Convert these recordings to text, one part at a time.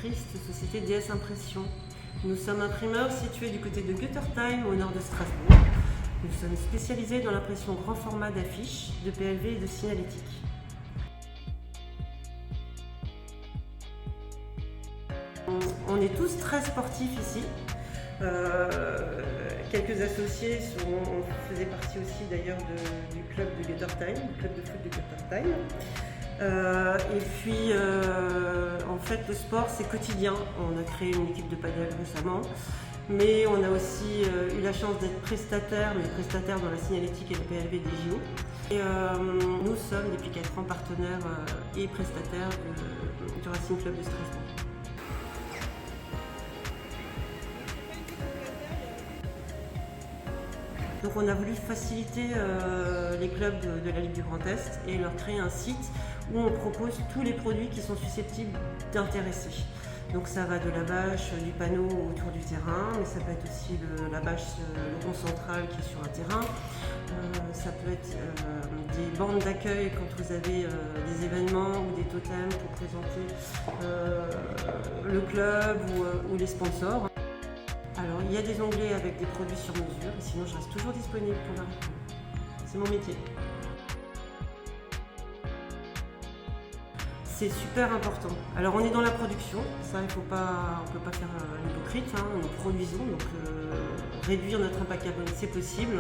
créatrice de société DS Impression. Nous sommes imprimeurs situés du côté de Göttertheim, au nord de Strasbourg. Nous sommes spécialisés dans l'impression grand format d'affiches, de PLV et de signalétique. On est tous très sportifs ici. Quelques associés faisaient partie aussi d'ailleurs du club de Göttertheim, du club de foot de Göttertheim. Et puis en fait le sport c'est quotidien. On a créé une équipe de paddle récemment, mais on a aussi eu la chance d'être prestataire dans la signalétique et le PLV des JO. Et nous sommes depuis 4 ans partenaires et prestataires du Racing Club de Strasbourg. Donc on a voulu faciliter les clubs de la Ligue du Grand Est et leur créer un site où on propose tous les produits qui sont susceptibles d'intéresser. Donc ça va de la bâche, du panneau autour du terrain, mais ça peut être aussi la bâche, le rond central qui est sur un terrain. Ça peut être des bandes d'accueil quand vous avez des événements ou des totems pour présenter le club ou les sponsors. Alors, il y a des onglets avec des produits sur mesure, et sinon je reste toujours disponible pour la réponse. C'est mon métier. C'est super important. Alors, on est dans la production, ça, on ne peut pas faire l'hypocrite, hein. Nous produisons, donc réduire notre impact carbone, c'est possible.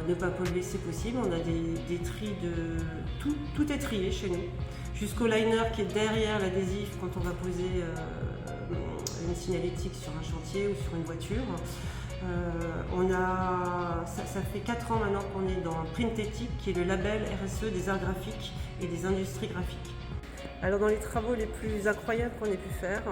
Ne pas polluer, c'est possible. On a des tris de... Tout est trié chez nous. Jusqu'au liner qui est derrière l'adhésif quand on va poser une signalétique sur un chantier ou sur une voiture. Ça fait 4 ans maintenant qu'on est dans Printetic, qui est le label RSE des arts graphiques et des industries graphiques. Alors dans les travaux les plus incroyables qu'on ait pu faire,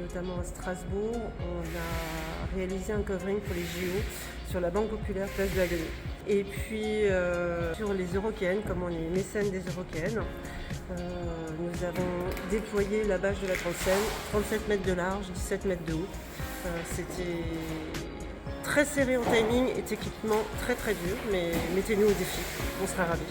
notamment à Strasbourg, on a réalisé un covering pour les JO sur la Banque Populaire Place de la Gonnie. Et puis sur les Eurockéennes, comme on est mécène des Eurockéennes, nous avons déployé la bâche de la grande scène, 37 mètres de large, 17 mètres de haut. C'était très serré en timing et techniquement très dur, mais mettez-nous au défi, on sera ravis.